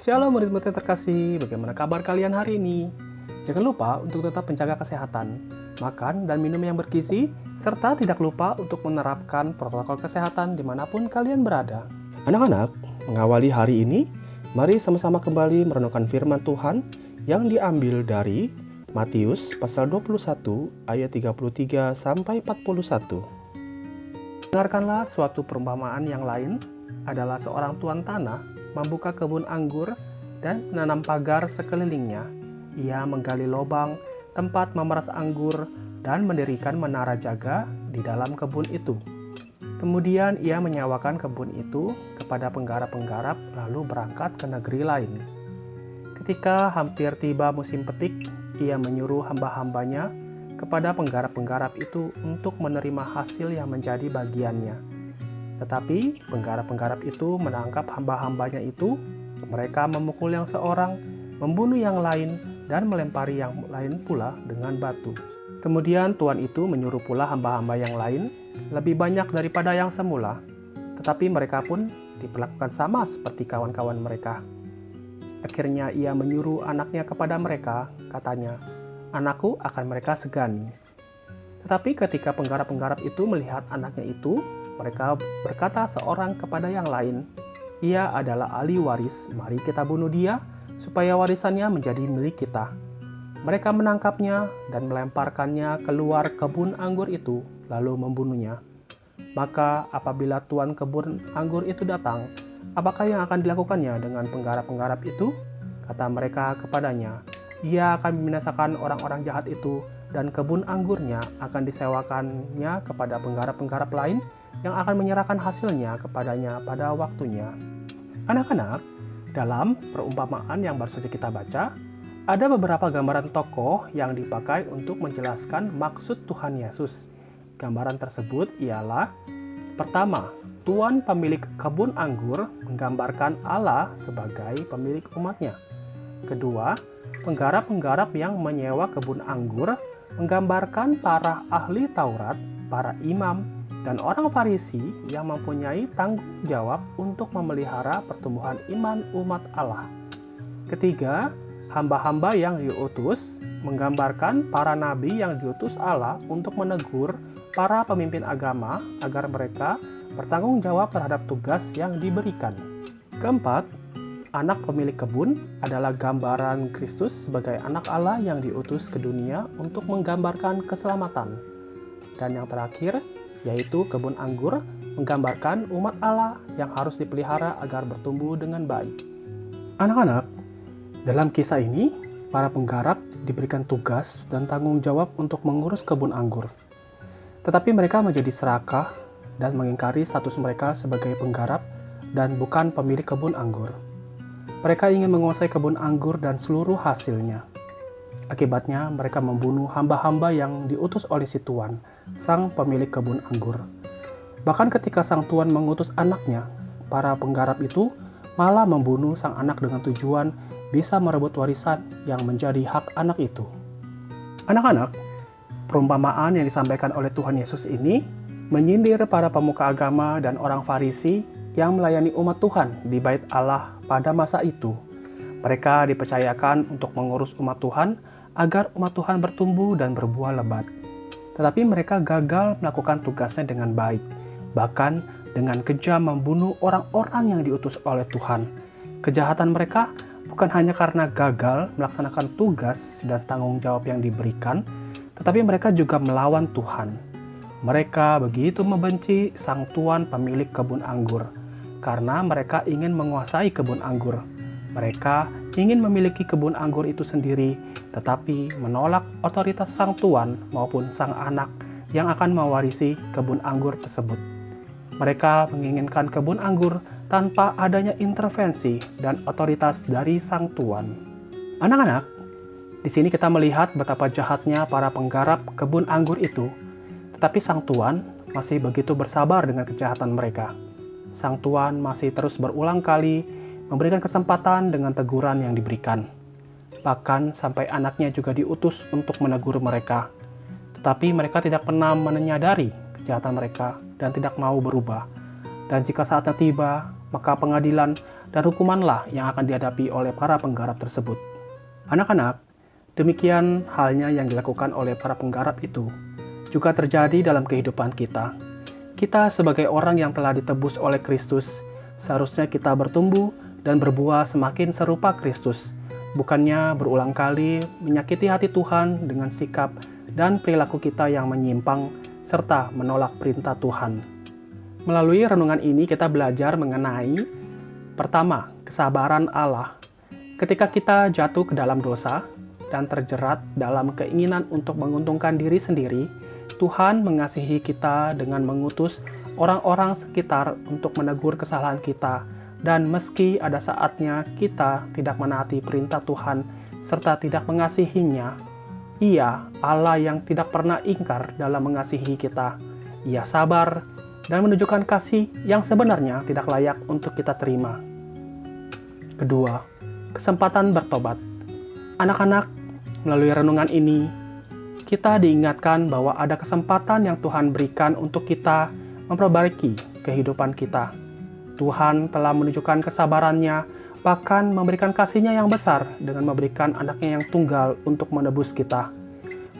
Shalom murid-murid yang terkasih, bagaimana kabar kalian hari ini? Jangan lupa untuk tetap menjaga kesehatan, makan dan minum yang bergizi, serta tidak lupa untuk menerapkan protokol kesehatan dimanapun kalian berada. Anak-anak, mengawali hari ini, mari sama-sama kembali merenungkan firman Tuhan yang diambil dari Matius pasal 21 ayat 33 sampai 41. Dengarkanlah suatu perumpamaan yang lain adalah seorang tuan tanah membuka kebun anggur dan menanam pagar sekelilingnya. Ia menggali lubang tempat memeras anggur dan mendirikan menara jaga di dalam kebun itu. Kemudian ia menyewakan kebun itu kepada penggarap-penggarap lalu berangkat ke negeri lain. Ketika hampir tiba musim petik, ia menyuruh hamba-hambanya kepada penggarap-penggarap itu untuk menerima hasil yang menjadi bagiannya. Tetapi penggarap-penggarap itu menangkap hamba-hambanya itu, mereka memukul yang seorang, membunuh yang lain, dan melempari yang lain pula dengan batu. Kemudian tuan itu menyuruh pula hamba-hamba yang lain, lebih banyak daripada yang semula. Tetapi mereka pun diperlakukan sama seperti kawan-kawan mereka. Akhirnya ia menyuruh anaknya kepada mereka, katanya, "Anakku akan mereka segani." Tetapi ketika penggarap-penggarap itu melihat anaknya itu, mereka berkata seorang kepada yang lain, "Ia adalah ahli waris, mari kita bunuh dia, supaya warisannya menjadi milik kita." Mereka menangkapnya dan melemparkannya keluar kebun anggur itu, lalu membunuhnya. Maka apabila tuan kebun anggur itu datang, apakah yang akan dilakukannya dengan penggarap-penggarap itu? Kata mereka kepadanya, "Ia akan membinasakan orang-orang jahat itu, dan kebun anggurnya akan disewakannya kepada penggarap-penggarap lain yang akan menyerahkan hasilnya kepadanya pada waktunya." Anak-anak, dalam perumpamaan yang baru saja kita baca, ada beberapa gambaran tokoh yang dipakai untuk menjelaskan maksud Tuhan Yesus. Gambaran tersebut ialah: pertama, tuan pemilik kebun anggur menggambarkan Allah sebagai pemilik umatnya. Kedua, penggarap-penggarap yang menyewa kebun anggur menggambarkan para ahli Taurat, para imam, dan orang Farisi yang mempunyai tanggung jawab untuk memelihara pertumbuhan iman umat Allah. Ketiga, hamba-hamba yang diutus menggambarkan para nabi yang diutus Allah untuk menegur para pemimpin agama agar mereka bertanggung jawab terhadap tugas yang diberikan. Keempat, anak pemilik kebun adalah gambaran Kristus sebagai anak Allah yang diutus ke dunia untuk menggambarkan keselamatan. Dan yang terakhir, yaitu kebun anggur menggambarkan umat Allah yang harus dipelihara agar bertumbuh dengan baik. Anak-anak, dalam kisah ini, para penggarap diberikan tugas dan tanggung jawab untuk mengurus kebun anggur. Tetapi mereka menjadi serakah dan mengingkari status mereka sebagai penggarap dan bukan pemilik kebun anggur. Mereka ingin menguasai kebun anggur dan seluruh hasilnya. Akibatnya, mereka membunuh hamba-hamba yang diutus oleh si tuan, sang pemilik kebun anggur. Bahkan ketika sang tuan mengutus anaknya, para penggarap itu malah membunuh sang anak dengan tujuan bisa merebut warisan yang menjadi hak anak itu. Anak-anak, perumpamaan yang disampaikan oleh Tuhan Yesus ini menyindir para pemuka agama dan orang Farisi yang melayani umat Tuhan di Bait Allah pada masa itu. Mereka dipercayakan untuk mengurus umat Tuhan agar umat Tuhan bertumbuh dan berbuah lebat. Tetapi mereka gagal melakukan tugasnya dengan baik, bahkan dengan kejam membunuh orang-orang yang diutus oleh Tuhan. Kejahatan mereka bukan hanya karena gagal melaksanakan tugas dan tanggung jawab yang diberikan, tetapi mereka juga melawan Tuhan. Mereka begitu membenci sang tuan pemilik kebun anggur, karena mereka ingin menguasai kebun anggur. Mereka ingin memiliki kebun anggur itu sendiri, tetapi menolak otoritas sang tuan maupun sang anak yang akan mewarisi kebun anggur tersebut. Mereka menginginkan kebun anggur tanpa adanya intervensi dan otoritas dari sang tuan. Anak-anak, di sini kita melihat betapa jahatnya para penggarap kebun anggur itu, tetapi sang tuan masih begitu bersabar dengan kejahatan mereka. Sang tuan masih terus berulang kali memberikan kesempatan dengan teguran yang diberikan. Bahkan sampai anaknya juga diutus untuk menegur mereka. Tetapi mereka tidak pernah menyadari kejahatan mereka dan tidak mau berubah. Dan jika saatnya tiba, maka pengadilan dan hukumanlah yang akan dihadapi oleh para penggarap tersebut. Anak-anak, demikian halnya yang dilakukan oleh para penggarap itu juga terjadi dalam kehidupan kita. Kita sebagai orang yang telah ditebus oleh Kristus, seharusnya kita bertumbuh dan berbuah semakin serupa Kristus, bukannya berulang kali menyakiti hati Tuhan dengan sikap dan perilaku kita yang menyimpang serta menolak perintah Tuhan. Melalui renungan ini kita belajar mengenai pertama, kesabaran Allah. Ketika kita jatuh ke dalam dosa dan terjerat dalam keinginan untuk menguntungkan diri sendiri, Tuhan mengasihi kita dengan mengutus orang-orang sekitar untuk menegur kesalahan kita, dan meski ada saatnya kita tidak menaati perintah Tuhan serta tidak mengasihinya, Ia, Allah yang tidak pernah ingkar dalam mengasihi kita. Ia sabar dan menunjukkan kasih yang sebenarnya tidak layak untuk kita terima. Kedua, kesempatan bertobat. Anak-anak, melalui renungan ini, kita diingatkan bahwa ada kesempatan yang Tuhan berikan untuk kita memperbaiki kehidupan kita. Tuhan telah menunjukkan kesabarannya, bahkan memberikan kasih-Nya yang besar dengan memberikan anaknya yang tunggal untuk menebus kita.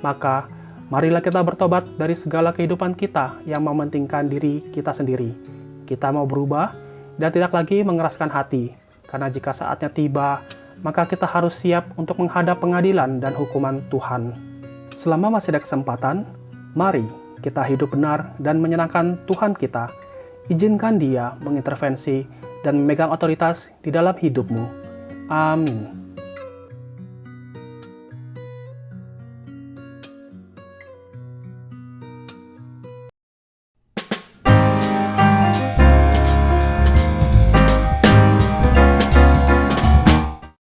Maka, marilah kita bertobat dari segala kehidupan kita yang mementingkan diri kita sendiri. Kita mau berubah dan tidak lagi mengeraskan hati, karena jika saatnya tiba, maka kita harus siap untuk menghadap pengadilan dan hukuman Tuhan. Selama masih ada kesempatan, mari kita hidup benar dan menyenangkan Tuhan kita. Izinkan Dia mengintervensi dan memegang otoritas di dalam hidupmu. Amin.